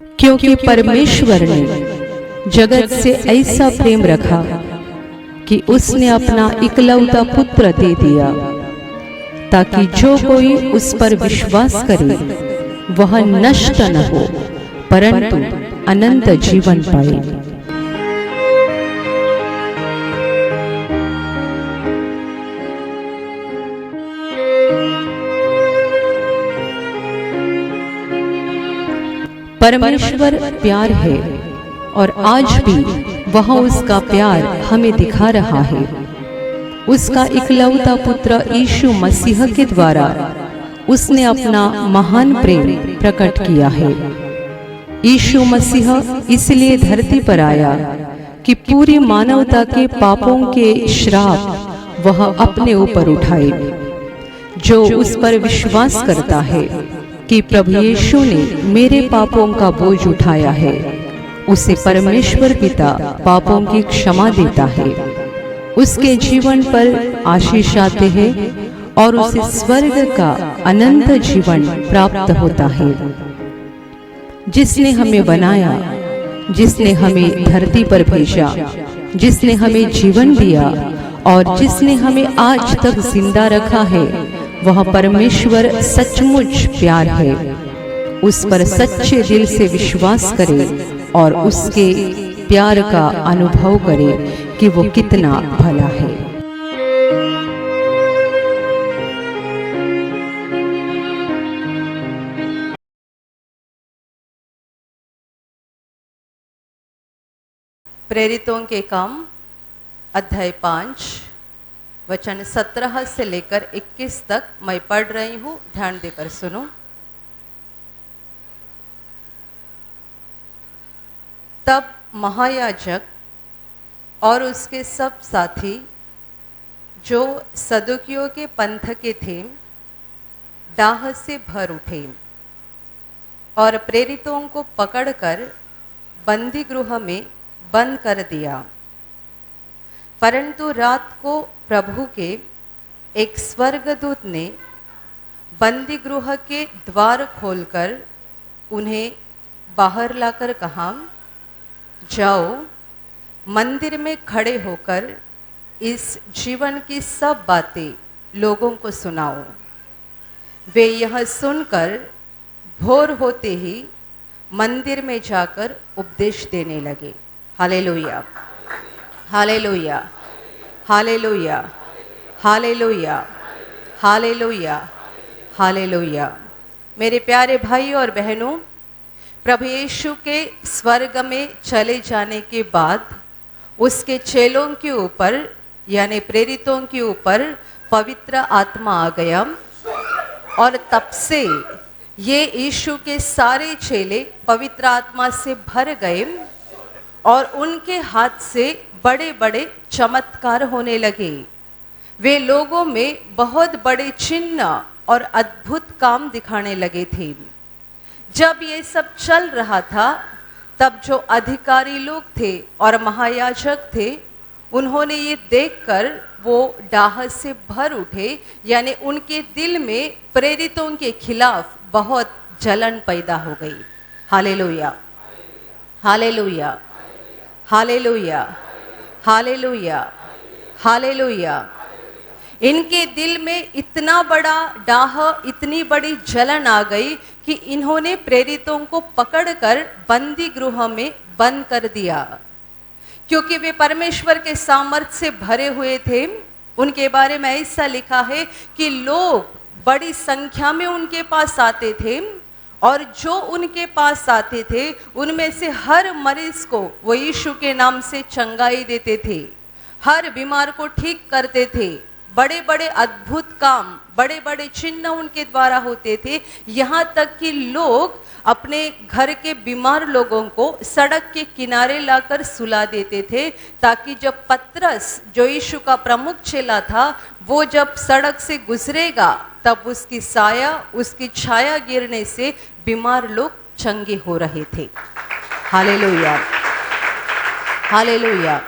क्योंकि परमेश्वर ने जगत से ऐसा प्रेम रखा कि उसने अपना इकलौता पुत्र दे दिया, ताकि जो कोई उस पर विश्वास करे वह नष्ट न हो परंतु अनंत जीवन पाए। परमेश्वर प्यार है और आज भी वह उसका प्यार हमें दिखा रहा है। उसका इकलौता पुत्र यीशु मसीह के द्वारा उसने अपना महान प्रेम प्रकट किया है। यीशु मसीह इसलिए धरती पर आया कि पूरी मानवता के पापों के श्राप वह अपने ऊपर उठाए। जो उस पर विश्वास करता है कि प्रभु यीशु ने मेरे पापों का बोझ उठाया है, उसे परमेश्वर पिता पापों की क्षमा देता है, उसके जीवन पर आशीष आते हैं और उसे स्वर्ग का अनंत जीवन प्राप्त होता है। जिसने हमें बनाया, जिसने हमें धरती पर भेजा, जिसने हमें जीवन दिया और जिसने हमें आज तक जिंदा रखा है, वह परमेश्वर सचमुच प्यार है। उस पर सच्चे दिल से विश्वास करें और उसके प्यार का अनुभव करें कि वो कितना भला है। प्रेरितों के काम अध्याय 5 वचन 17 से लेकर 21 तक मैं पढ़ रही हूं, ध्यान देकर सुनो। तब महायाजक और उसके सब साथी जो सदुकियों के पंथ के थे डाह से भर उठे और प्रेरितों को पकड़कर बंदी गृह में बंद कर दिया। परंतु रात को प्रभु के एक स्वर्गदूत ने बंदी गृह के द्वार खोलकर उन्हें बाहर लाकर कहा, जाओ मंदिर में खड़े होकर इस जीवन की सब बातें लोगों को सुनाओ। वे यह सुनकर भोर होते ही मंदिर में जाकर उपदेश देने लगे। Hallelujah, hallelujah, hallelujah, hallelujah, hallelujah, hallelujah. मेरे प्यारे भाई और बहनों, प्रभु यीशु के स्वर्ग में चले जाने के बाद उसके चेलों के ऊपर यानी प्रेरितों के ऊपर पवित्र आत्मा आ गया और तब से ये यीशु के सारे चेले पवित्र आत्मा से भर गए और उनके हाथ से बड़े बड़े चमत्कार होने लगे। वे लोगों में बहुत बड़े चिन्ह और अद्भुत काम दिखाने लगे थे। जब ये सब चल रहा था तब जो अधिकारी लोग थे और महायाजक थे, उन्होंने ये देखकर वो डाह से भर उठे, यानी उनके दिल में प्रेरितों के खिलाफ बहुत जलन पैदा हो गई। Hallelujah, hallelujah, hallelujah, hallelujah, hallelujah. इनके दिल में इतना बड़ा डाह, इतनी बड़ी जलन आ गई कि इन्होंने प्रेरितों को पकड़कर बंदी गृह में बंद कर दिया। क्योंकि वे परमेश्वर के सामर्थ्य से भरे हुए थे। उनके बारे में ऐसा लिखा है कि लोग बड़ी संख्या में उनके पास आते थे और जो उनके पास आते थे उनमें से हर मरीज को वो यीशु के नाम से चंगाई देते थे, हर बीमार को ठीक करते थे। बड़े बड़े अद्भुत काम, बड़े बड़े चिन्ह उनके द्वारा होते थे। यहाँ तक कि लोग अपने घर के बीमार लोगों को सड़क के किनारे लाकर सुला देते थे, ताकि जब पतरस जो यीशु का प्रमुख चेला था वो जब सड़क से गुजरेगा तब उसकी साया, उसकी छाया गिरने से बीमार लोग चंगे हो रहे थे। Hallelujah, hallelujah.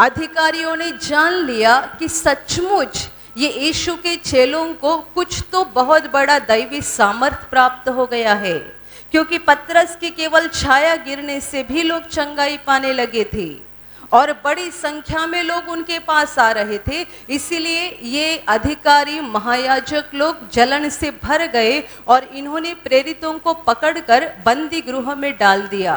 अधिकारियों ने जान लिया कि सचमुच ये यीशु के चेलों को कुछ तो बहुत बड़ा दैवी सामर्थ प्राप्त हो गया है, क्योंकि पतरस की केवल छाया गिरने से भी लोग चंगाई पाने लगे थे और बड़ी संख्या में लोग उनके पास आ रहे थे। इसीलिए ये अधिकारी महायाजक लोग जलन से भर गए और इन्होंने प्रेरितों को पकड़कर बंदी गृह में डाल दिया,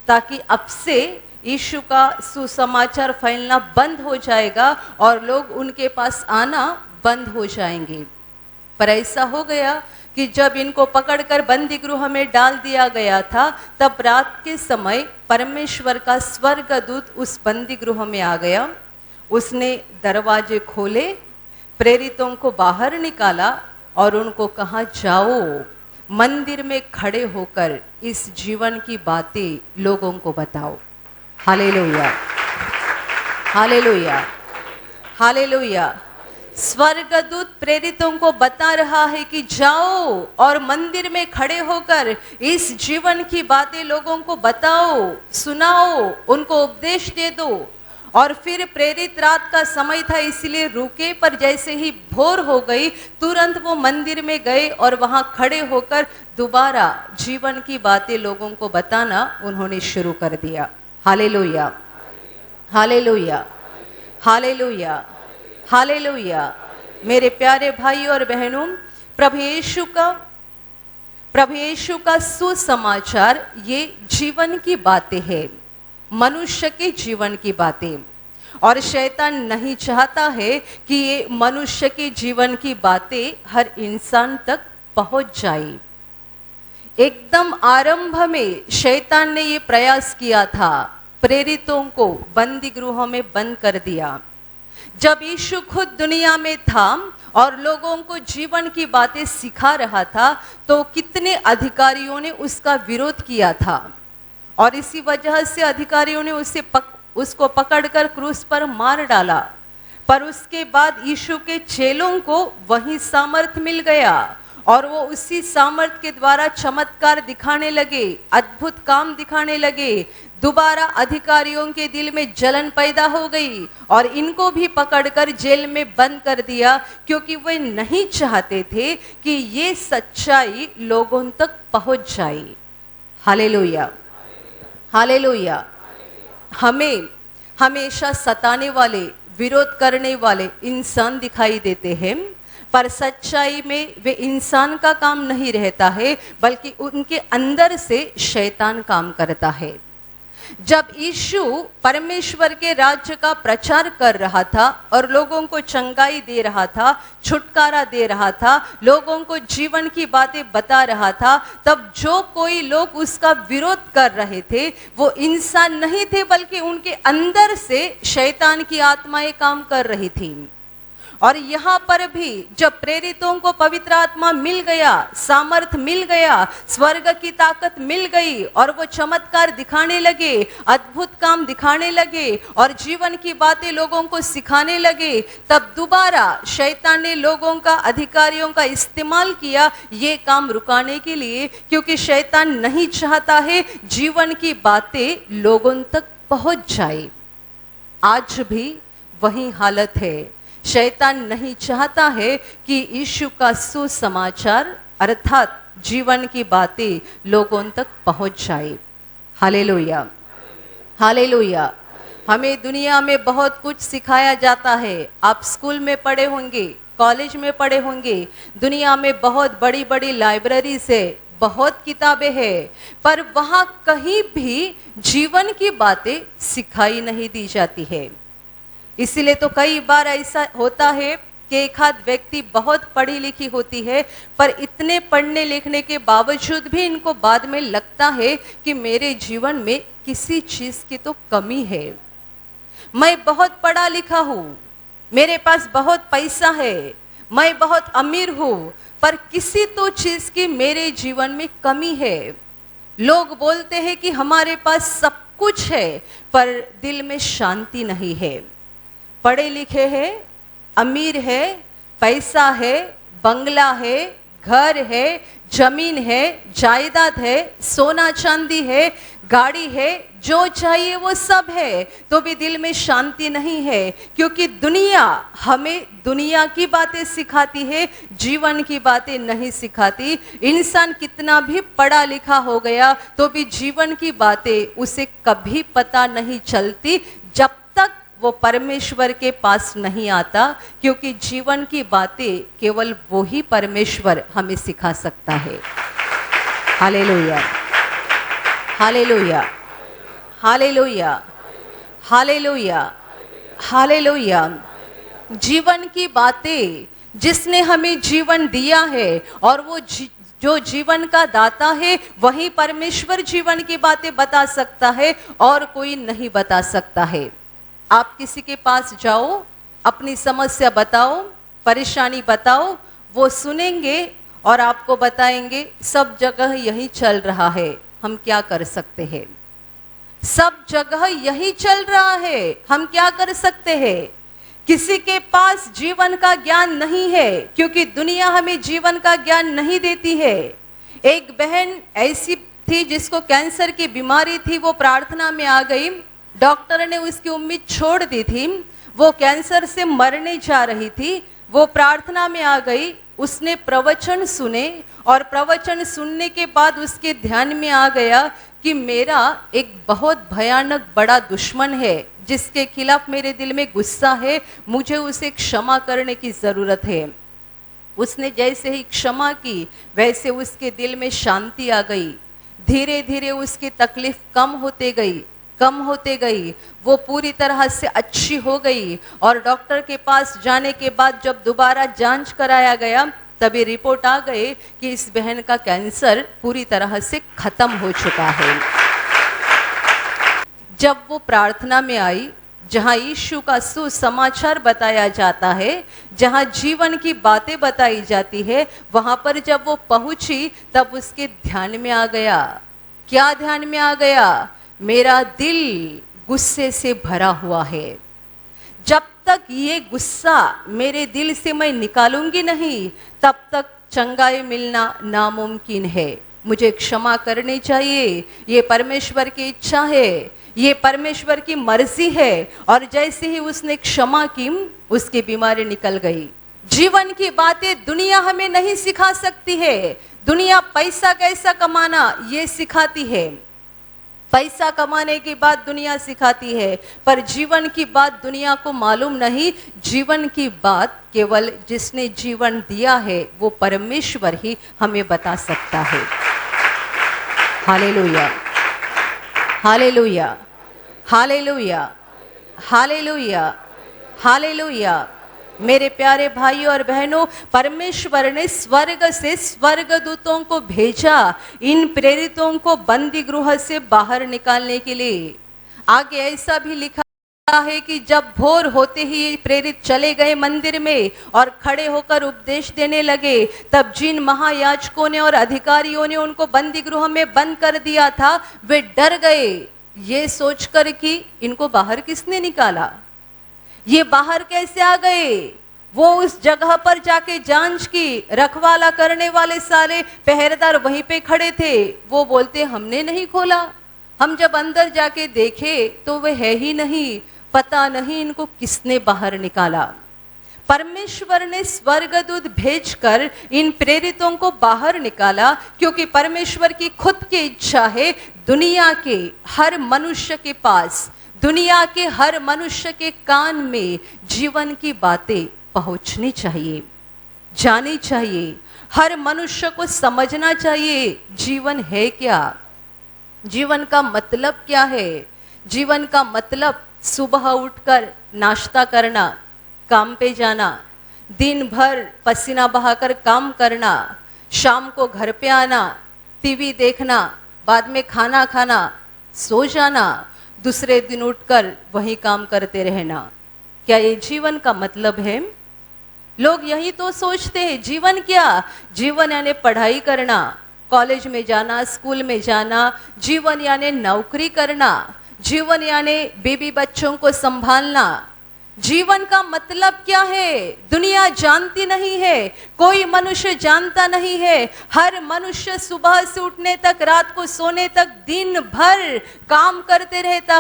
ताकि अब से यीशु का सुसमाचार फैलना बंद हो जाएगा और लोग उनके पास आना बंद हो जाएंगे। पर ऐसा हो गया कि जब इनको पकड़कर बंदी गृह में डाल दिया गया था, तब रात के समय परमेश्वर का स्वर्गदूत उस बंदी गृह में आ गया। उसने दरवाजे खोले, प्रेरितों को बाहर निकाला और उनको कहा, जाओ मंदिर में खड़े होकर इस जीवन की बातें लोगों को बताओ। Hallelujah, hallelujah, hallelujah. स्वर्गदूत प्रेरितों को बता रहा है कि जाओ और मंदिर में खड़े होकर इस जीवन की बातें लोगों को बताओ, सुनाओ, उनको उपदेश दे दो। और फिर प्रेरित रात का समय था इसलिए रुके, पर जैसे ही भोर हो गई तुरंत वो मंदिर में गए और वहां खड़े होकर दोबारा जीवन की बातें लोगों को बताना उन्होंने शुरू कर दिया। Hallelujah, hallelujah, hallelujah, hallelujah. मेरे प्यारे भाई और बहनों, प्रभु यीशु का सुसमाचार ये जीवन की बातें हैं, मनुष्य के जीवन की बातें। और शैतान नहीं चाहता है कि ये मनुष्य के जीवन की बातें हर इंसान तक पहुंच जाए। एकदम आरंभ में शैतान ने ये प्रयास किया था, प्रेरितों को बंदी गृहों में बंद कर दिया। जब यीशु खुद दुनिया में था और लोगों को जीवन की बातें सिखा रहा था, तो कितने अधिकारियों ने उसका विरोध किया था और इसी वजह से अधिकारियों ने उसको पकड़कर क्रूस पर मार डाला। पर उसके बाद यीशु के चेलों को वही सामर्थ मिल गया और वो उसी सामर्थ के द्वारा चमत्कार दिखाने लगे, अद्भुत काम दिखाने लगे। दोबारा अधिकारियों के दिल में जलन पैदा हो गई और इनको भी पकड़कर जेल में बंद कर दिया, क्योंकि वे नहीं चाहते थे कि ये सच्चाई लोगों तक पहुंच जाए। Hallelujah, hallelujah. हमें हमेशा सताने वाले, विरोध करने वाले इंसान दिखाई देते हैं, पर सच्चाई में वे इंसान का काम नहीं रहता है, बल्कि उनके अंदर से शैतान काम करता है। जब यीशु परमेश्वर के राज्य का प्रचार कर रहा था और लोगों को चंगाई दे रहा था, छुटकारा दे रहा था, लोगों को जीवन की बातें बता रहा था, तब जो कोई लोग उसका विरोध कर रहे थे वो इंसान नहीं थे, बल्कि उनके अंदर से शैतान की आत्माएं काम कर रही थी। और यहाँ पर भी जब प्रेरितों को पवित्र आत्मा मिल गया, सामर्थ मिल गया, स्वर्ग की ताकत मिल गई और वो चमत्कार दिखाने लगे, अद्भुत काम दिखाने लगे और जीवन की बातें लोगों को सिखाने लगे, तब दोबारा शैतान ने लोगों का, अधिकारियों का इस्तेमाल किया ये काम रुकाने के लिए, क्योंकि शैतान नहीं चाहता है जीवन की बातें लोगों तक पहुंच जाए। आज भी वही हालत है। शैतान नहीं चाहता है कि यीशु का सुसमाचार अर्थात जीवन की बातें लोगों तक पहुंच जाए। Hallelujah, hallelujah. हमें दुनिया में बहुत कुछ सिखाया जाता है। आप स्कूल में पढ़े होंगे, कॉलेज में पढ़े होंगे, दुनिया में बहुत बड़ी बड़ी लाइब्रेरी से बहुत किताबें हैं, पर वहां कहीं भी जीवन की बातें सिखाई नहीं दी जाती है। इसीलिए तो कई बार ऐसा होता है कि एक आध व्यक्ति बहुत पढ़ी लिखी होती है, पर इतने पढ़ने लिखने के बावजूद भी इनको बाद में लगता है कि मेरे जीवन में किसी चीज की तो कमी है। मैं बहुत पढ़ा लिखा हूं, मेरे पास बहुत पैसा है, मैं बहुत अमीर हूं, पर किसी तो चीज की मेरे जीवन में कमी है। लोग बोलते हैं कि हमारे पास सब कुछ है, पर दिल में शांति नहीं है। पढ़े लिखे हैं, अमीर है, पैसा है, बंगला है, घर है, जमीन है, जायदाद है, सोना चांदी है, गाड़ी है, जो चाहिए वो सब है, तो भी दिल में शांति नहीं है, क्योंकि दुनिया हमें दुनिया की बातें सिखाती है, जीवन की बातें नहीं सिखाती। इंसान कितना भी पढ़ा लिखा हो गया तो भी जीवन की बातें उसे कभी पता नहीं चलती जब तक वो परमेश्वर के पास नहीं आता, क्योंकि जीवन की बातें केवल वो ही परमेश्वर हमें सिखा सकता है। Hallelujah, hallelujah, hallelujah, hallelujah, hallelujah. जीवन की बातें जिसने हमें जीवन दिया है, और वो जो जीवन का दाता है वही परमेश्वर जीवन की बातें बता सकता है, और कोई नहीं बता सकता है। आप किसी के पास जाओ, अपनी समस्या बताओ, परेशानी बताओ, वो सुनेंगे और आपको बताएंगे सब जगह यही चल रहा है, हम क्या कर सकते हैं। सब जगह यही चल रहा है, हम क्या कर सकते हैं। किसी के पास जीवन का ज्ञान नहीं है, क्योंकि दुनिया हमें जीवन का ज्ञान नहीं देती है। एक बहन ऐसी थी जिसको कैंसर की बीमारी थी, वो प्रार्थना में आ गई, डॉक्टर ने उसकी उम्मीद छोड़ दी थी, वो कैंसर से मरने जा रही थी, वो प्रार्थना में आ गई, उसने प्रवचन सुने, और प्रवचन सुनने के बाद उसके ध्यान में आ गया कि मेरा एक बहुत भयानक बड़ा दुश्मन है जिसके खिलाफ मेरे दिल में गुस्सा है, मुझे उसे क्षमा करने की जरूरत है। उसने जैसे ही क्षमा की वैसे उसके दिल में शांति आ गई, धीरे धीरे उसकी तकलीफ कम होते गई, कम होते गई, वो पूरी तरह से अच्छी हो गई। और डॉक्टर के पास जाने के बाद जब दोबारा जांच कराया गया तभी रिपोर्ट आ गई कि इस बहन का कैंसर पूरी तरह से खत्म हो चुका है। जब वो प्रार्थना में आई, जहां यीशु का सुसमाचार बताया जाता है, जहां जीवन की बातें बताई जाती है, वहां पर जब वो पहुंची तब उसके ध्यान में आ गया, क्या ध्यान में आ गया, मेरा दिल गुस्से से भरा हुआ है, जब तक ये गुस्सा मेरे दिल से मैं निकालूंगी नहीं तब तक चंगाई मिलना नामुमकिन है। मुझे क्षमा करनी चाहिए, ये परमेश्वर की इच्छा है, ये परमेश्वर की मर्जी है। और जैसे ही उसने क्षमा की उसकी बीमारी निकल गई। जीवन की बातें दुनिया हमें नहीं सिखा सकती है। दुनिया पैसा कैसा कमाना ये सिखाती है, पैसा कमाने की बात दुनिया सिखाती है, पर जीवन की बात दुनिया को मालूम नहीं। जीवन की बात केवल जिसने जीवन दिया है वो परमेश्वर ही हमें बता सकता है। Hallelujah, hallelujah, hallelujah, hallelujah, hallelujah. मेरे प्यारे भाइयों और बहनों, परमेश्वर ने स्वर्ग से स्वर्गदूतों को भेजा इन प्रेरितों को बंदी गृह से बाहर निकालने के लिए। आगे ऐसा भी लिखा है कि जब भोर होते ही प्रेरित चले गए मंदिर में और खड़े होकर उपदेश देने लगे, तब जिन महायाजकों ने और अधिकारियों ने उनको बंदी गृह में बंद कर दिया था वे डर गए, ये सोचकर कि इनको बाहर किसने निकाला, ये बाहर कैसे आ गए। वो उस जगह पर जाके जांच की, रखवाला करने वाले सारे पहरेदार वहीं पे खड़े थे, वो बोलते हमने नहीं खोला, हम जब अंदर जाके देखे तो वे है ही नहीं, पता नहीं इनको किसने बाहर निकाला। परमेश्वर ने स्वर्गदूत भेजकर इन प्रेरितों को बाहर निकाला, क्योंकि परमेश्वर की खुद की इच्छा है दुनिया के हर मनुष्य के पास, दुनिया के हर मनुष्य के कान में जीवन की बातें पहुंचनी चाहिए, जानी चाहिए। हर मनुष्य को समझना चाहिए जीवन है क्या, जीवन का मतलब क्या है। जीवन का मतलब सुबह उठकर नाश्ता करना, काम पे जाना, दिन भर पसीना बहाकर काम करना, शाम को घर पे आना, टीवी देखना, बाद में खाना खाना, सो जाना, दूसरे दिन उठकर वही काम करते रहना। क्या ये जीवन का मतलब है? लोग यही तो सोचते हैं जीवन क्या, जीवन यानी पढ़ाई करना, कॉलेज में जाना, स्कूल में जाना, जीवन यानी नौकरी करना, जीवन यानी बीबी बच्चों को संभालना, जीवन का मतलब क्या है दुनिया जानती नहीं है, कोई मनुष्य जानता नहीं है। हर मनुष्य सुबह से उठने तक रात को सोने तक दिन भर काम करते रहता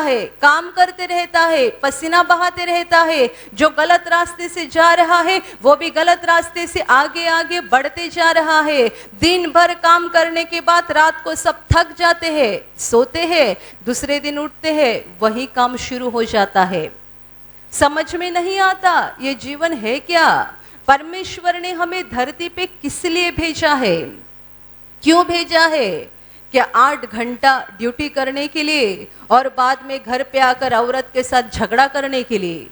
है, पसीना बहाते रहता है। जो गलत रास्ते से जा रहा है वो भी गलत रास्ते से आगे आगे बढ़ते जा रहा है। दिन भर काम करने के बाद रात को सब थक जाते हैं, सोते हैं, दूसरे दिन उठते हैं, वही काम शुरू हो जाता है। समझ में नहीं आता ये जीवन है क्या? परमेश्वर ने हमें धरती पे किस लिए भेजा है, क्यों भेजा है? क्या 8 घंटा ड्यूटी करने के लिए और बाद में घर पे आकर औरत के साथ झगड़ा करने के लिए?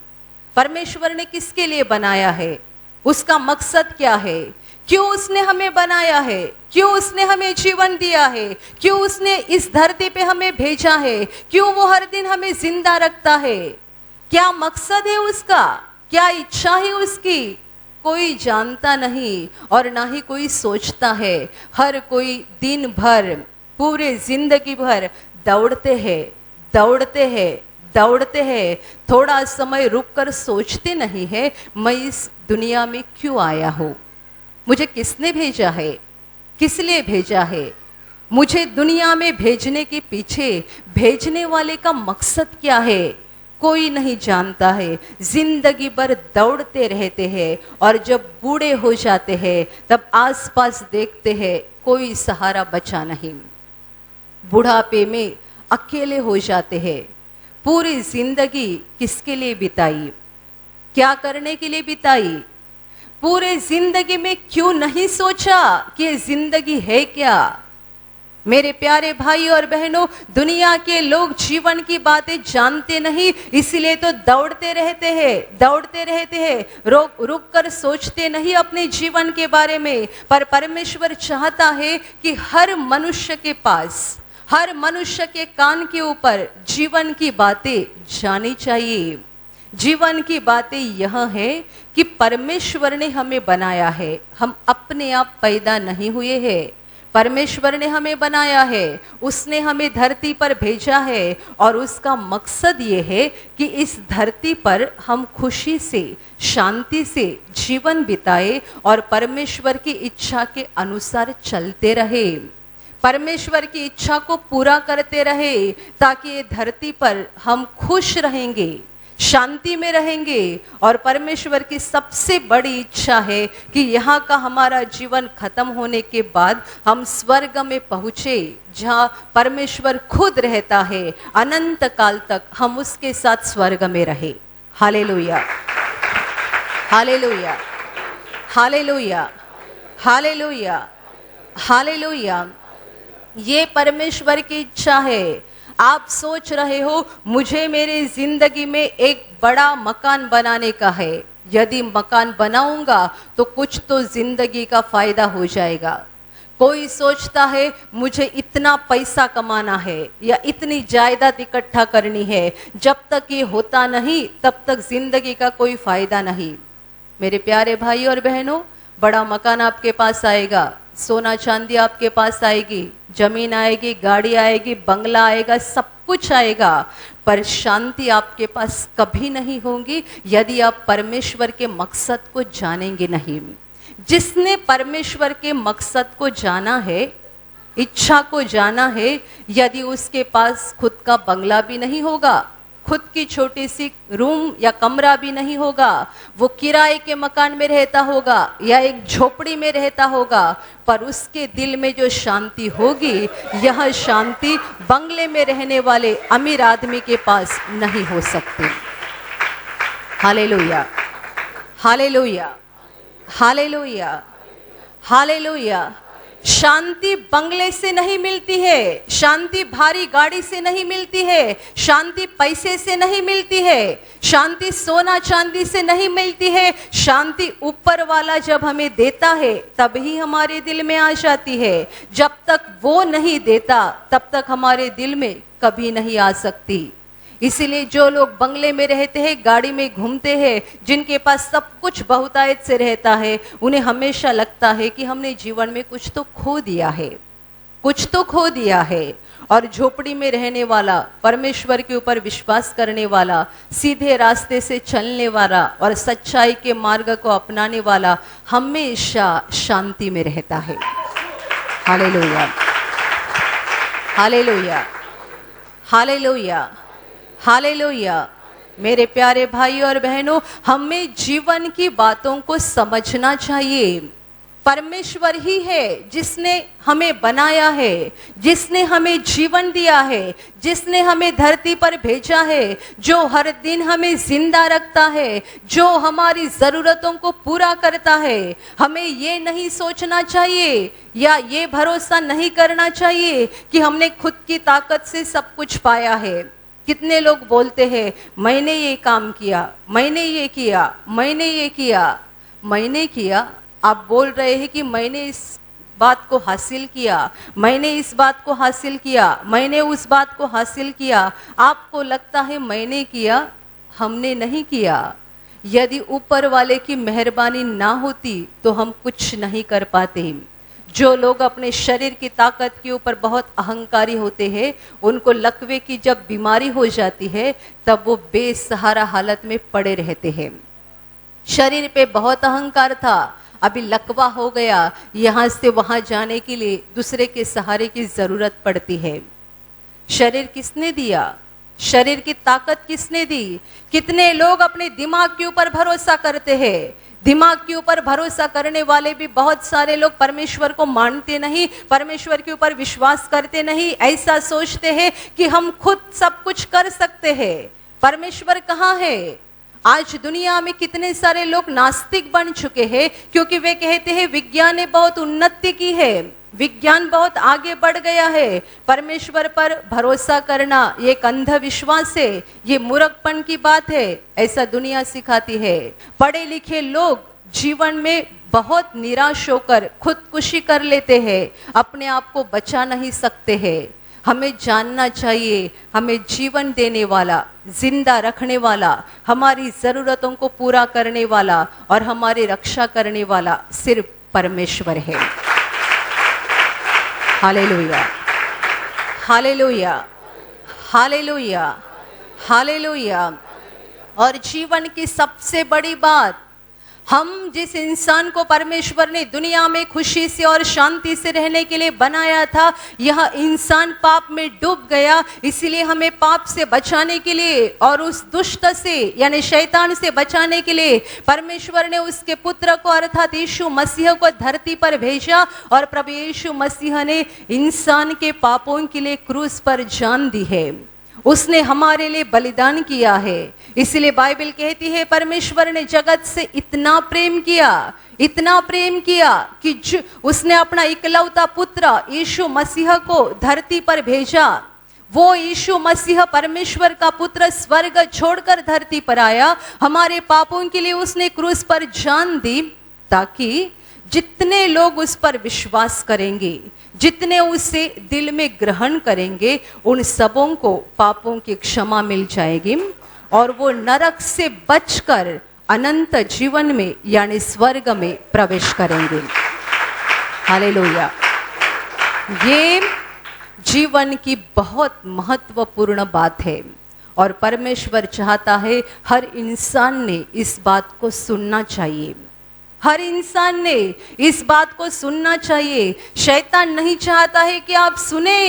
परमेश्वर ने किसके लिए बनाया है? उसका मकसद क्या है? क्यों उसने हमें बनाया है? क्यों उसने हमें जीवन दिया है? क्यों उसने इस धरती पे हमें भेजा है? क्यों वो हर दिन हमें जिंदा रखता है? क्या मकसद है उसका? क्या इच्छा है उसकी? कोई जानता नहीं और ना ही कोई सोचता है। हर कोई दिन भर पूरे जिंदगी भर दौड़ते हैं, थोड़ा समय रुककर सोचते नहीं है मैं इस दुनिया में क्यों आया हूं, मुझे किसने भेजा है, किस लिए भेजा है? मुझे दुनिया में भेजने के पीछे भेजने वाले का मकसद क्या है? कोई नहीं जानता है। जिंदगी भर दौड़ते रहते हैं और जब बूढ़े हो जाते हैं तब आसपास देखते हैं कोई सहारा बचा नहीं। बुढ़ापे में अकेले हो जाते हैं। पूरी जिंदगी किसके लिए बिताई, क्या करने के लिए बिताई? पूरे जिंदगी में क्यों नहीं सोचा कि ये जिंदगी है क्या? मेरे प्यारे भाई और बहनों, दुनिया के लोग जीवन की बातें जानते नहीं, इसलिए तो दौड़ते रहते हैं, रुक कर सोचते नहीं अपने जीवन के बारे में। पर परमेश्वर चाहता है कि हर मनुष्य के पास, हर मनुष्य के कान के ऊपर जीवन की बातें जानी चाहिए। जीवन की बातें यह है कि परमेश्वर ने हमें बनाया है, हम अपने आप पैदा नहीं हुए हैं। परमेश्वर ने हमें बनाया है, उसने हमें धरती पर भेजा है और उसका मकसद ये है कि इस धरती पर हम खुशी से, शांति से जीवन बिताए और परमेश्वर की इच्छा के अनुसार चलते रहे, परमेश्वर की इच्छा को पूरा करते रहे, ताकि ये धरती पर हम खुश रहेंगे, शांति में रहेंगे। और परमेश्वर की सबसे बड़ी इच्छा है कि यहाँ का हमारा जीवन खत्म होने के बाद हम स्वर्ग में पहुंचे, जहाँ परमेश्वर खुद रहता है, अनंत काल तक हम उसके साथ स्वर्ग में रहे। Hallelujah, hallelujah, hallelujah, hallelujah, hallelujah. ये परमेश्वर की इच्छा है। आप सोच रहे हो मुझे मेरे जिंदगी में एक बड़ा मकान बनाने का है, यदि मकान बनाऊंगा तो कुछ तो जिंदगी का फायदा हो जाएगा। कोई सोचता है मुझे इतना पैसा कमाना है या इतनी जायदाद इकट्ठा करनी है, जब तक ये होता नहीं तब तक जिंदगी का कोई फायदा नहीं। मेरे प्यारे भाई और बहनों, बड़ा मकान आपके पास आएगा, सोना चांदी आपके पास आएगी, जमीन आएगी, गाड़ी आएगी, बंगला आएगा, सब कुछ आएगा, पर शांति आपके पास कभी नहीं होगी यदि आप परमेश्वर के मकसद को जानेंगे नहीं। जिसने परमेश्वर के मकसद को जाना है, इच्छा को जाना है, यदि उसके पास खुद का बंगला भी नहीं होगा, खुद की छोटी सी रूम या कमरा भी नहीं होगा, वो किराए के मकान में रहता होगा या एक झोपड़ी में रहता होगा, पर उसके दिल में जो शांति होगी, यह शांति बंगले में रहने वाले अमीर आदमी के पास नहीं हो सकती। Hallelujah, hallelujah, hallelujah, hallelujah. शांति बंगले से नहीं मिलती है, शांति भारी गाड़ी से नहीं मिलती है, शांति पैसे से नहीं मिलती है, शांति सोना चांदी से नहीं मिलती है। शांति ऊपर वाला जब हमें देता है तभी हमारे दिल में आ जाती है। जब तक वो नहीं देता तब तक हमारे दिल में कभी नहीं आ सकती। इसीलिए जो लोग बंगले में रहते हैं, गाड़ी में घूमते हैं, जिनके पास सब कुछ बहुतायत से रहता है, उन्हें हमेशा लगता है कि हमने जीवन में कुछ तो खो दिया है, कुछ तो खो दिया है। और झोपड़ी में रहने वाला, परमेश्वर के ऊपर विश्वास करने वाला, सीधे रास्ते से चलने वाला और सच्चाई के मार्ग को अपनाने वाला हमेशा शांति में रहता है। Hallelujah, hallelujah, hallelujah, hallelujah. मेरे प्यारे भाई और बहनों, हमें जीवन की बातों को समझना चाहिए। परमेश्वर ही है जिसने हमें बनाया है, जिसने हमें जीवन दिया है, जिसने हमें धरती पर भेजा है, जो हर दिन हमें जिंदा रखता है, जो हमारी जरूरतों को पूरा करता है। हमें ये नहीं सोचना चाहिए या ये भरोसा नहीं करना चाहिए कि हमने खुद की ताकत से सब कुछ पाया है। कितने लोग बोलते हैं, मैंने ये काम किया, मैंने ये किया, मैंने ये किया, मैंने किया। आप बोल रहे हैं कि मैंने इस बात को हासिल किया, मैंने इस बात को हासिल किया, मैंने उस बात को हासिल किया। आपको लगता है मैंने किया, हमने नहीं किया। यदि ऊपर वाले की मेहरबानी ना होती तो हम कुछ नहीं कर पाते। जो लोग अपने शरीर की ताकत के ऊपर बहुत अहंकारी होते हैं, उनको लकवे की जब बीमारी हो जाती है तब वो बेसहारा हालत में पड़े रहते हैं। शरीर पे बहुत अहंकार था, अभी लकवा हो गया, यहां से वहां जाने के लिए दूसरे के सहारे की जरूरत पड़ती है। शरीर किसने दिया? शरीर की ताकत किसने दी? कितने लोग अपने दिमाग के ऊपर भरोसा करते हैं। दिमाग के ऊपर भरोसा करने वाले भी बहुत सारे लोग परमेश्वर को मानते नहीं, परमेश्वर के ऊपर विश्वास करते नहीं। ऐसा सोचते हैं कि हम खुद सब कुछ कर सकते हैं। परमेश्वर कहाँ है? आज दुनिया में कितने सारे लोग नास्तिक बन चुके हैं क्योंकि वे कहते हैं विज्ञान ने बहुत उन्नति की है, विज्ञान बहुत आगे बढ़ गया है। परमेश्वर पर भरोसा करना ये एक अंधविश्वास है, ये मूर्खपन की बात है, ऐसा दुनिया सिखाती है। पढ़े लिखे लोग जीवन में बहुत निराश होकर खुदकुशी कर लेते हैं, अपने आप को बचा नहीं सकते हैं। हमें जानना चाहिए, हमें जीवन देने वाला, जिंदा रखने वाला, हमारी जरूरतों को पूरा करने वाला और हमारी रक्षा करने वाला सिर्फ परमेश्वर है। Hallelujah, hallelujah, hallelujah, hallelujah. और जीवन की सबसे बड़ी बात, हम जिस इंसान को परमेश्वर ने दुनिया में खुशी से और शांति से रहने के लिए बनाया था, यह इंसान पाप में डूब गया। इसीलिए हमें पाप से बचाने के लिए और उस दुष्ट से यानी शैतान से बचाने के लिए परमेश्वर ने उसके पुत्र को अर्थात यीशु मसीह को धरती पर भेजा और प्रभु यीशु मसीह ने इंसान के पापों के लिए क्रूस पर जान दी है। उसने हमारे लिए बलिदान किया है। इसलिए बाइबल कहती है परमेश्वर ने जगत से इतना प्रेम किया, इतना प्रेम किया कि उसने अपना इकलौता पुत्र यीशु मसीह को धरती पर भेजा। वो यीशु मसीह परमेश्वर का पुत्र स्वर्ग छोड़कर धरती पर आया, हमारे पापों के लिए उसने क्रूस पर जान दी, ताकि जितने लोग उस पर विश्वास करेंगे, जितने उसे दिल में ग्रहण करेंगे, उन सबों को पापों की क्षमा मिल जाएगी और वो नरक से बचकर अनंत जीवन में यानी स्वर्ग में प्रवेश करेंगे। हालेलुया। ये जीवन की बहुत महत्वपूर्ण बात है और परमेश्वर चाहता है हर इंसान ने इस बात को सुनना चाहिए। हर इंसान ने इस बात को सुनना चाहिए। शैतान नहीं चाहता है कि आप सुने।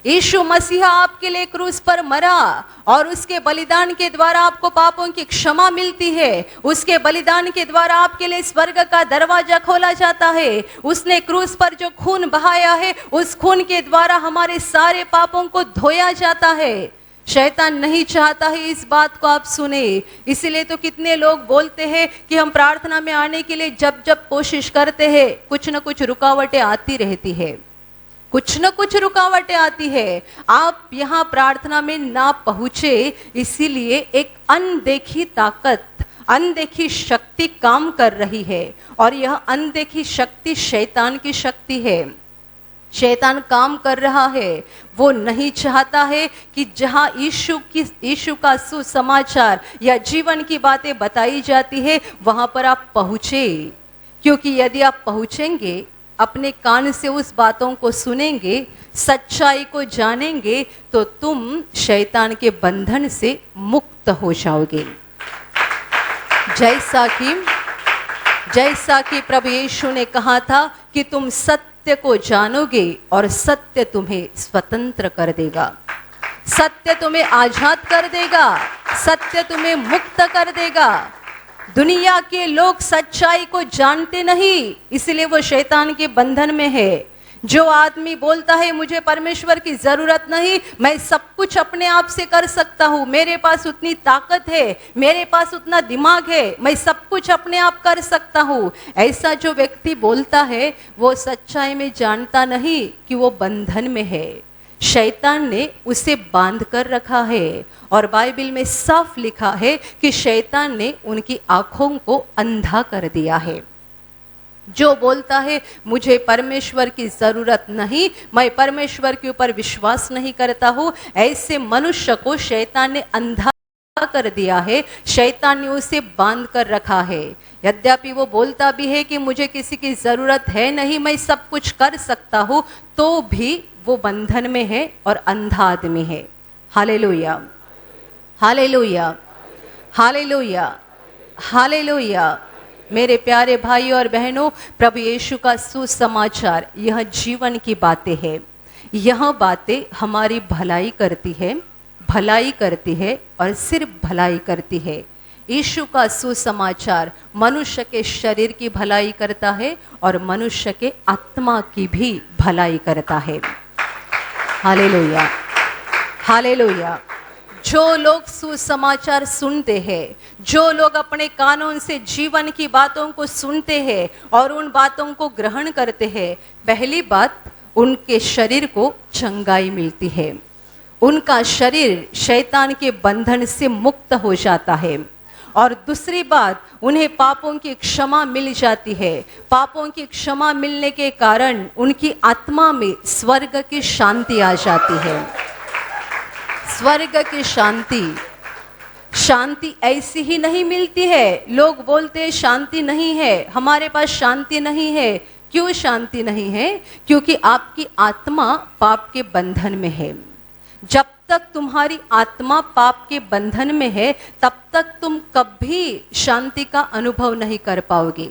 यीशु मसीह आपके लिए क्रूस पर मरा और उसके बलिदान के द्वारा आपको पापों की क्षमा मिलती है। उसके बलिदान के द्वारा आपके लिए स्वर्ग का दरवाजा खोला जाता है। उसने क्रूस पर जो खून बहाया है, उस खून के द्वारा हमारे सारे पापों को धोया जाता है। शैतान नहीं चाहता है इस बात को आप सुने। इसीलिए तो कितने लोग बोलते हैं कि हम प्रार्थना में आने के लिए जब जब कोशिश करते हैं, कुछ न कुछ रुकावटें आती रहती है, कुछ न कुछ रुकावटें आती है। आप यहाँ प्रार्थना में ना पहुंचे, इसीलिए एक अनदेखी ताकत, अनदेखी शक्ति काम कर रही है और यह अनदेखी शक्ति शैतान की शक्ति है। शैतान काम कर रहा है। वो नहीं चाहता है कि जहां यीशु का सुसमाचार या जीवन की बातें बताई जाती है वहां पर आप पहुंचे, क्योंकि यदि आप पहुंचेंगे अपने कान से उस बातों को सुनेंगे, सच्चाई को जानेंगे, तो तुम शैतान के बंधन से मुक्त हो जाओगे। जैसा कि प्रभु यीशु ने कहा था कि तुम सत्य को जानोगे और सत्य तुम्हें स्वतंत्र कर देगा, सत्य तुम्हें आजाद कर देगा, सत्य तुम्हें मुक्त कर देगा। दुनिया के लोग सच्चाई को जानते नहीं, इसलिए वो शैतान के बंधन में है। जो आदमी बोलता है मुझे परमेश्वर की जरूरत नहीं, मैं सब कुछ अपने आप से कर सकता हूँ, मेरे पास उतनी ताकत है, मेरे पास उतना दिमाग है, मैं सब कुछ अपने आप कर सकता हूँ, ऐसा जो व्यक्ति बोलता है वो सच्चाई में जानता नहीं कि वो बंधन में है। शैतान ने उसे बांध कर रखा है और बाइबल में साफ लिखा है कि शैतान ने उनकी आंखों को अंधा कर दिया है। जो बोलता है मुझे परमेश्वर की जरूरत नहीं, मैं परमेश्वर के ऊपर विश्वास नहीं करता हूँ, ऐसे मनुष्य को शैतान ने अंधा कर दिया है, शैतान ने उसे बांध कर रखा है। यद्यपि वो बोलता भी है कि मुझे किसी की जरूरत है नहीं, मैं सब कुछ कर सकता हूँ, तो भी वो बंधन में है और अंधा आदमी है। Hallelujah, hallelujah, hallelujah, hallelujah. मेरे प्यारे भाइयों और बहनों, प्रभु यीशु का सुसमाचार यह जीवन की बातें हैं। यह बातें हमारी भलाई करती है, भलाई करती है और सिर्फ भलाई करती है। यीशु का सुसमाचार मनुष्य के शरीर की भलाई करता है और मनुष्य के आत्मा की भी भलाई करता है। Hallelujah, hallelujah. जो लोग सुसमाचार सुनते हैं, जो लोग अपने कानों से जीवन की बातों को सुनते हैं और उन बातों को ग्रहण करते हैं, पहली बात उनके शरीर को चंगाई मिलती है, उनका शरीर शैतान के बंधन से मुक्त हो जाता है। और दूसरी बात, उन्हें पापों की क्षमा मिल जाती है। पापों की क्षमा मिलने के कारण उनकी आत्मा में स्वर्ग की शांति आ जाती है। स्वर्ग की शांति, शांति ऐसी ही नहीं मिलती है। लोग बोलते हैं शांति नहीं है, हमारे पास शांति नहीं है। क्यों शांति नहीं है? क्योंकि आपकी आत्मा पाप के बंधन में है। जब तक तुम्हारी आत्मा पाप के बंधन में है, तब तक तुम कभी शांति का अनुभव नहीं कर पाओगे।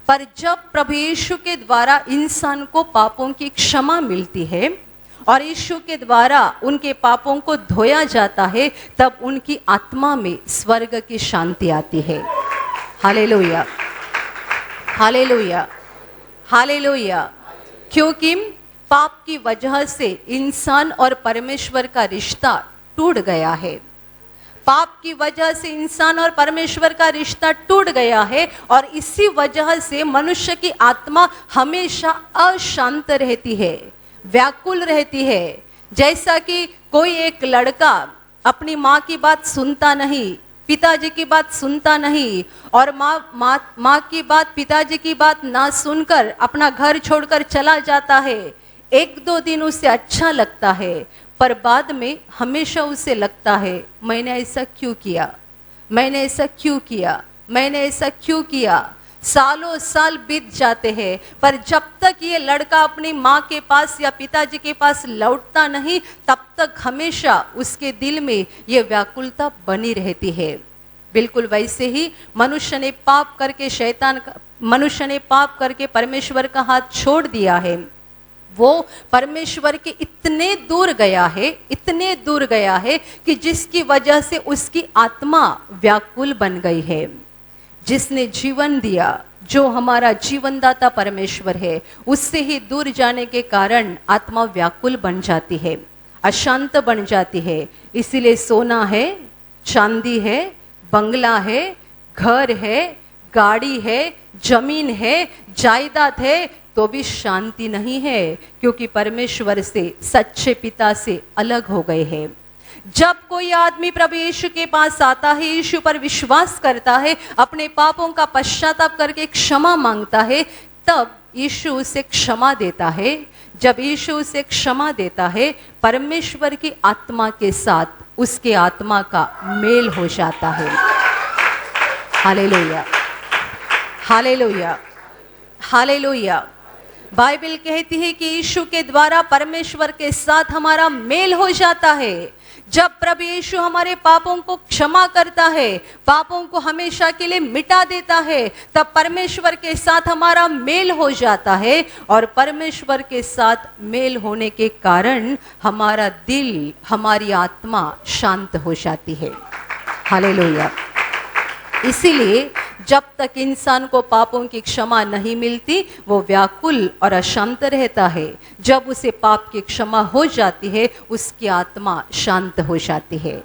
पर जब प्रभु यीशु के द्वारा इंसान को पापों की क्षमा मिलती है और यीशु के द्वारा उनके पापों को धोया जाता है, तब उनकी आत्मा में स्वर्ग की शांति आती है। Hallelujah, hallelujah, hallelujah. क्योंकि पाप की वजह से इंसान और परमेश्वर का रिश्ता टूट गया है। पाप की वजह से इंसान और परमेश्वर का रिश्ता टूट गया है और इसी वजह से मनुष्य की आत्मा हमेशा अशांत रहती है, व्याकुल रहती है। जैसा कि कोई एक लड़का अपनी माँ की बात सुनता नहीं, पिताजी की बात सुनता नहीं, और माँ की बात, पिताजी की बात ना सुनकर अपना घर छोड़कर चला जाता है। एक दो दिन उसे अच्छा लगता है, पर बाद में हमेशा उसे लगता है मैंने ऐसा क्यों किया, मैंने ऐसा क्यों किया, मैंने ऐसा क्यों किया। सालों साल बीत जाते हैं, पर जब तक ये लड़का अपनी माँ के पास या पिताजी के पास लौटता नहीं, तब तक हमेशा उसके दिल में ये व्याकुलता बनी रहती है। बिल्कुल वैसे ही मनुष्य ने पाप करके परमेश्वर का हाथ छोड़ दिया है। वो परमेश्वर के इतने दूर गया है, इतने दूर गया है कि जिसकी वजह से उसकी आत्मा व्याकुल बन गई है। जिसने जीवन दिया, जो हमारा जीवनदाता परमेश्वर है, उससे ही दूर जाने के कारण आत्मा व्याकुल बन जाती है, अशांत बन जाती है। इसीलिए सोना है, चांदी है, बंगला है, घर है, गाड़ी है, जमीन है, जायदाद है, तो भी शांति नहीं है, क्योंकि परमेश्वर से, सच्चे पिता से अलग हो गए हैं। जब कोई आदमी प्रभु यीशु के पास आता है, यीशु पर विश्वास करता है, अपने पापों का पश्चाताप करके क्षमा मांगता है, तब यीशु उसे क्षमा देता है। जब यीशु उसे क्षमा देता है, परमेश्वर की आत्मा के साथ उसके आत्मा का मेल हो जाता है। Hallelujah, hallelujah, hallelujah. बाइबल कहती है कि यीशु के द्वारा परमेश्वर के साथ हमारा मेल हो जाता है। जब प्रभु यीशु हमारे पापों को क्षमा करता है, पापों को हमेशा के लिए मिटा देता है, तब परमेश्वर के साथ हमारा मेल हो जाता है। और परमेश्वर के साथ मेल होने के कारण हमारा दिल, हमारी आत्मा शांत हो जाती है। हालेलुया। इसीलिए जब तक इंसान को पापों की क्षमा नहीं मिलती, वो व्याकुल और अशांत रहता है। जब उसे पाप की क्षमा हो जाती है, उसकी आत्मा शांत हो जाती है।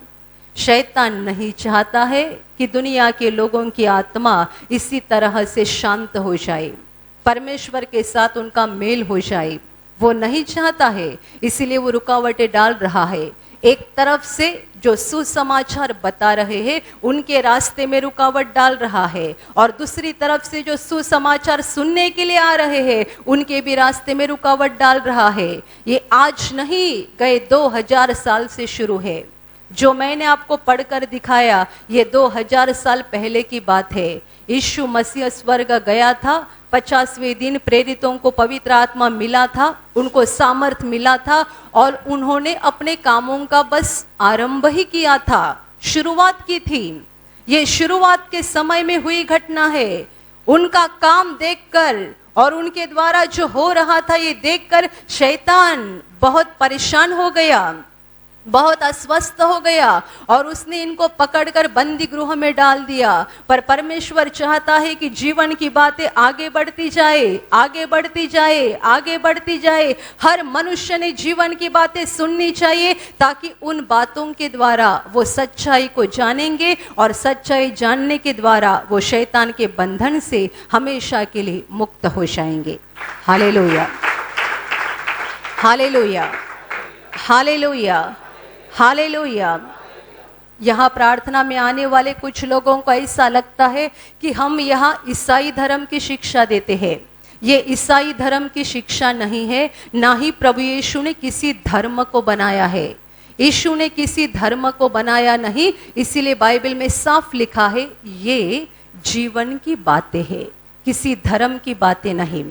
शैतान नहीं चाहता है कि दुनिया के लोगों की आत्मा इसी तरह से शांत हो जाए, परमेश्वर के साथ उनका मेल हो जाए। वो नहीं चाहता है, इसीलिए वो रुकावटें डाल रहा है। एक तरफ से जो सुसमाचार बता रहे हैं उनके रास्ते में रुकावट डाल रहा है, और दूसरी तरफ से जो सुसमाचार सुनने के लिए आ रहे हैं उनके भी रास्ते में रुकावट डाल रहा है। ये आज नहीं, गए 2000 साल से शुरू है। जो मैंने आपको पढ़कर दिखाया ये 2000 साल पहले की बात है। यीशु मसीह स्वर्ग गया था, 50वें दिन प्रेरितों को पवित्र आत्मा मिला था, उनको सामर्थ मिला था, और उन्होंने अपने कामों का बस आरंभ ही किया था, शुरुआत की थी। ये शुरुआत के समय में हुई घटना है। उनका काम देखकर और उनके द्वारा जो हो रहा था ये देखकर शैतान बहुत परेशान हो गया, बहुत अस्वस्थ हो गया, और उसने इनको पकड़कर बंदी गृह में डाल दिया। पर परमेश्वर चाहता है कि जीवन की बातें आगे बढ़ती जाए, आगे बढ़ती जाए, आगे बढ़ती जाए। हर मनुष्य ने जीवन की बातें सुननी चाहिए, ताकि उन बातों के द्वारा वो सच्चाई को जानेंगे, और सच्चाई जानने के द्वारा वो शैतान के बंधन से हमेशा के लिए मुक्त हो जाएंगे। Hallelujah, hallelujah, hallelujah, hallelujah. यहाँ प्रार्थना में आने वाले कुछ लोगों को ऐसा लगता है कि हम यहाँ ईसाई धर्म की शिक्षा देते हैं। ये ईसाई धर्म की शिक्षा नहीं है, ना ही प्रभु यीशु ने किसी धर्म को बनाया है। यीशु ने किसी धर्म को बनाया नहीं, इसीलिए बाइबल में साफ लिखा है ये जीवन की बातें हैं, किसी धर्म की बातें नहीं।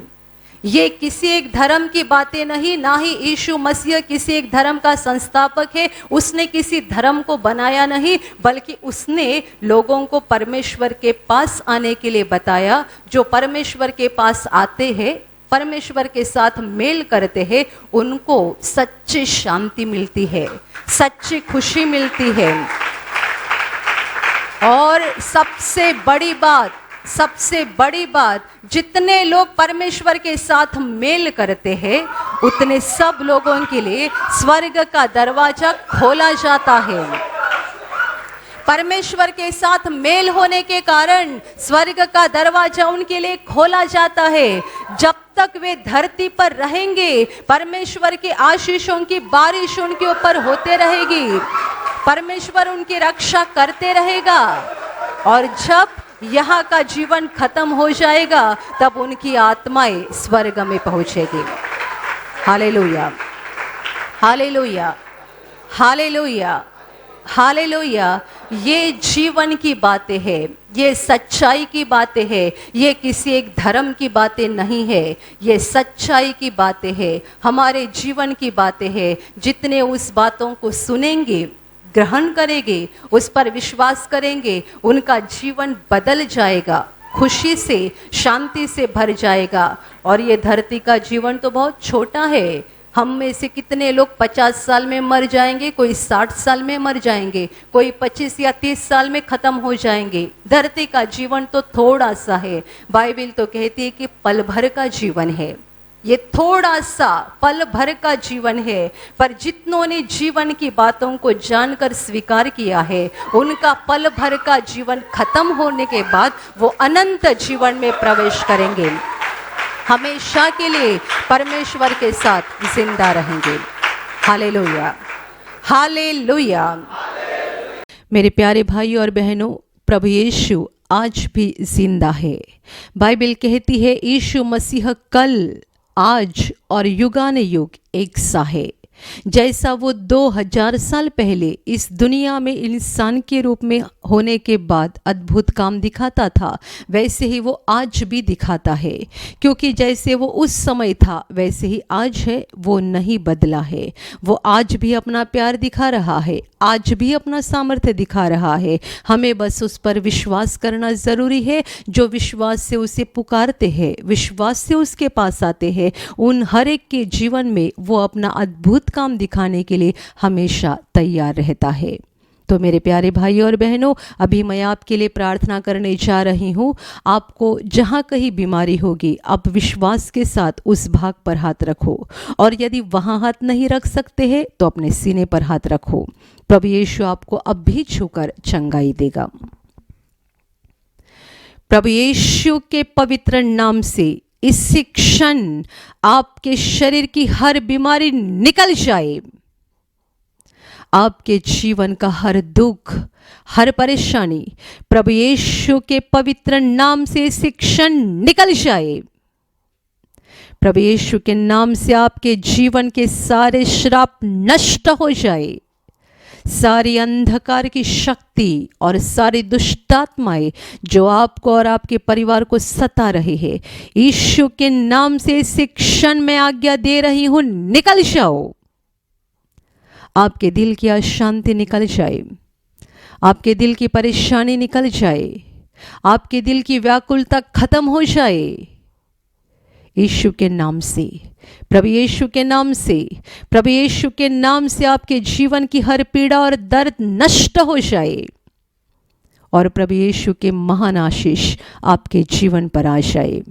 ये किसी एक धर्म की बातें नहीं, ना ही यीशु मसीह किसी एक धर्म का संस्थापक है। उसने किसी धर्म को बनाया नहीं, बल्कि उसने लोगों को परमेश्वर के पास आने के लिए बताया। जो परमेश्वर के पास आते हैं, परमेश्वर के साथ मेल करते हैं, उनको सच्ची शांति मिलती है, सच्ची खुशी मिलती है। और सबसे बड़ी बात, जितने लोग परमेश्वर के साथ मेल करते हैं उतने सब लोगों के लिए स्वर्ग का दरवाजा खोला जाता है। परमेश्वर के साथ मेल होने के कारण स्वर्ग का दरवाजा उनके लिए खोला जाता है। जब तक वे धरती पर रहेंगे, परमेश्वर की आशीषों की बारिश उनके ऊपर होते रहेगी, परमेश्वर उनकी रक्षा करते रहेगा। और जब यहाँ का जीवन खत्म हो जाएगा, तब उनकी आत्माएं स्वर्ग में पहुंचेगी। Hallelujah, hallelujah, hallelujah, hallelujah. ये जीवन की बातें हैं, ये सच्चाई की बातें हैं, ये किसी एक धर्म की बातें नहीं है, ये सच्चाई की बातें हैं, हमारे जीवन की बातें हैं। जितने उस बातों को सुनेंगे, ग्रहण करेंगे, उस पर विश्वास करेंगे, उनका जीवन बदल जाएगा, खुशी से, शांति से भर जाएगा। और ये धरती का जीवन तो बहुत छोटा है। हम में से कितने लोग 50 साल में मर जाएंगे, कोई 60 साल में मर जाएंगे, कोई 25 या 30 साल में खत्म हो जाएंगे। धरती का जीवन तो थोड़ा सा है। बाइबल तो कहती है कि पल भर का जीवन है। ये थोड़ा सा पल भर का जीवन है, पर जितनों ने जीवन की बातों को जानकर स्वीकार किया है, उनका पल भर का जीवन खत्म होने के बाद वो अनंत जीवन में प्रवेश करेंगे, हमेशा के लिए परमेश्वर के साथ जिंदा रहेंगे। Hallelujah, hallelujah. मेरे प्यारे भाई और बहनों, प्रभु यीशु आज भी जिंदा है। बाइबल कहती है यीशु मसीह कल, आज और युगानुयुग एक सा है। जैसा वो 2000 साल पहले इस दुनिया में इंसान के रूप में होने के बाद अद्भुत काम दिखाता था, वैसे ही वो आज भी दिखाता है। क्योंकि जैसे वो उस समय था वैसे ही आज है, वो नहीं बदला है। वो आज भी अपना प्यार दिखा रहा है, आज भी अपना सामर्थ्य दिखा रहा है। हमें बस उस पर विश्वास करना ज़रूरी है। जो विश्वास से उसे पुकारते हैं, विश्वास से उसके पास आते हैं, उन हर एक के जीवन में वो अपना अद्भुत काम दिखाने के लिए हमेशा तैयार रहता है। तो मेरे प्यारे भाइयों और बहनों, अभी मैं आपके लिए प्रार्थना करने जा रही हूँ। आपको जहाँ कहीं बीमारी होगी, आप विश्वास के साथ उस भाग पर हाथ रखो, और यदि वहाँ हाथ नहीं रख सकते हैं तो अपने सीने पर हाथ रखो। प्रभु यीशु आपको अब भी छूकर चंगाई देगा। प्रभु यीशु के पवित्र नाम से इसी क्षण आपके शरीर की हर बीमारी निकल जाए। आपके जीवन का हर दुख, हर परेशानी प्रभु यीशु के पवित्र नाम से इसी क्षण निकल जाए। प्रभु यीशु के नाम से आपके जीवन के सारे श्राप नष्ट हो जाए। सारी अंधकार की शक्ति और सारी दुष्टात्माएं जो आपको और आपके परिवार को सता रही है, यीशु के नाम से इस क्षण में आज्ञा दे रही हूं, निकल जाओ। आपके दिल की अशांति निकल जाए, आपके दिल की परेशानी निकल जाए, आपके दिल की व्याकुलता खत्म हो जाए। यीशु के नाम से, प्रभु यीशु के नाम से, प्रभु यीशु के नाम से आपके जीवन की हर पीड़ा और दर्द नष्ट हो जाए, और प्रभु यीशु के महान आशीष आपके जीवन पर आ जाए।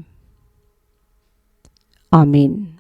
आमीन।